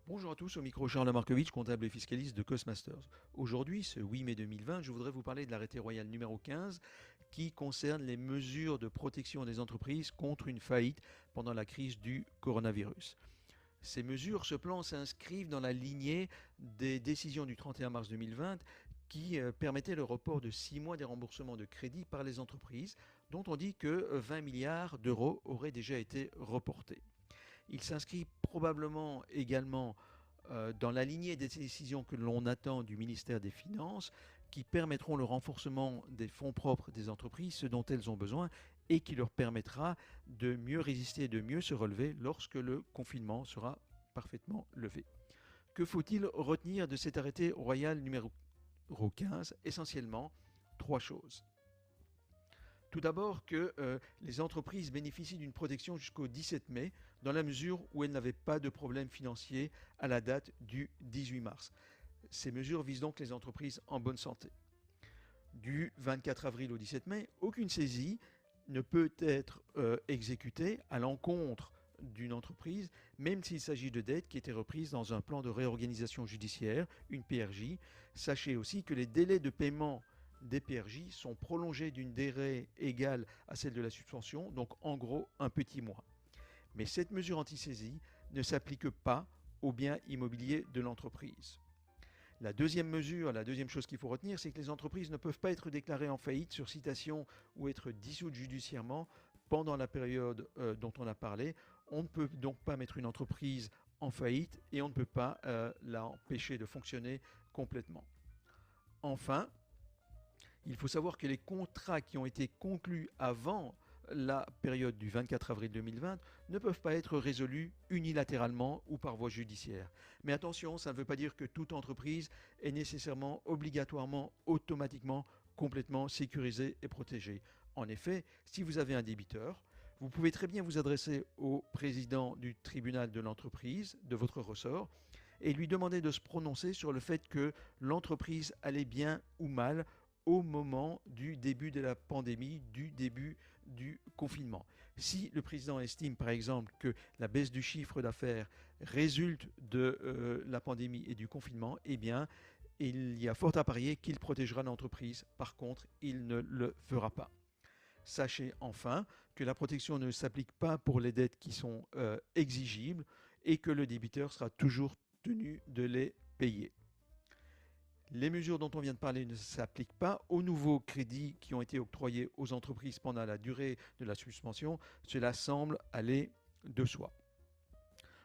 Bonjour à tous, au micro Charles Markovitch, comptable et fiscaliste de Cosmasters. Aujourd'hui, ce 8 mai 2020, je voudrais vous parler de l'arrêté royal numéro 15 qui concerne les mesures de protection des entreprises contre une faillite pendant la crise du coronavirus. Ces mesures, ce plan s'inscrivent dans la lignée des décisions du 31 mars 2020 qui permettaient le report de 6 mois des remboursements de crédit par les entreprises, dont on dit que 20 milliards d'euros auraient déjà été reportés. Il s'inscrit probablement également dans la lignée des décisions que l'on attend du ministère des Finances qui permettront le renforcement des fonds propres des entreprises, ce dont elles ont besoin, et qui leur permettra de mieux résister et de mieux se relever lorsque le confinement sera parfaitement levé. Que faut-il retenir de cet arrêté royal numéro 15? Essentiellement, trois choses. Tout d'abord que les entreprises bénéficient d'une protection jusqu'au 17 mai, dans la mesure où elles n'avaient pas de problème financier à la date du 18 mars. Ces mesures visent donc les entreprises en bonne santé. Du 24 avril au 17 mai, aucune saisie ne peut être exécutée à l'encontre d'une entreprise, même s'il s'agit de dettes qui étaient reprises dans un plan de réorganisation judiciaire, une PRJ. Sachez aussi que les délais de paiement des PRJ sont prolongés d'une durée égale à celle de la suspension, donc en gros un petit mois. Mais cette mesure anti-saisie ne s'applique pas aux biens immobiliers de l'entreprise. La deuxième chose qu'il faut retenir, c'est que les entreprises ne peuvent pas être déclarées en faillite sur citation ou être dissoutes judiciairement pendant la période dont on a parlé. On ne peut donc pas mettre une entreprise en faillite et on ne peut pas l'empêcher de fonctionner complètement. Enfin, il faut savoir que les contrats qui ont été conclus avant la période du 24 avril 2020 ne peuvent pas être résolus unilatéralement ou par voie judiciaire. Mais attention, ça ne veut pas dire que toute entreprise est nécessairement, obligatoirement, automatiquement, complètement sécurisée et protégée. En effet, si vous avez un débiteur, vous pouvez très bien vous adresser au président du tribunal de l'entreprise, de votre ressort, et lui demander de se prononcer sur le fait que l'entreprise allait bien ou mal au moment du début de la pandémie, du début du confinement. Si le président estime par exemple que la baisse du chiffre d'affaires résulte de la pandémie et du confinement, eh bien, il y a fort à parier qu'il protégera l'entreprise. Par contre, il ne le fera pas. Sachez enfin que la protection ne s'applique pas pour les dettes qui sont exigibles et que le débiteur sera toujours tenu de les payer. Les mesures dont on vient de parler ne s'appliquent pas aux nouveaux crédits qui ont été octroyés aux entreprises pendant la durée de la suspension. Cela semble aller de soi.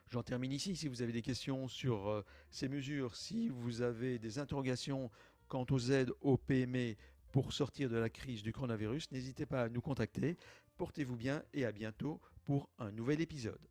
J'en termine ici. Si vous avez des questions sur ces mesures, si vous avez des interrogations quant aux aides aux PME pour sortir de la crise du coronavirus, n'hésitez pas à nous contacter. Portez-vous bien et à bientôt pour un nouvel épisode.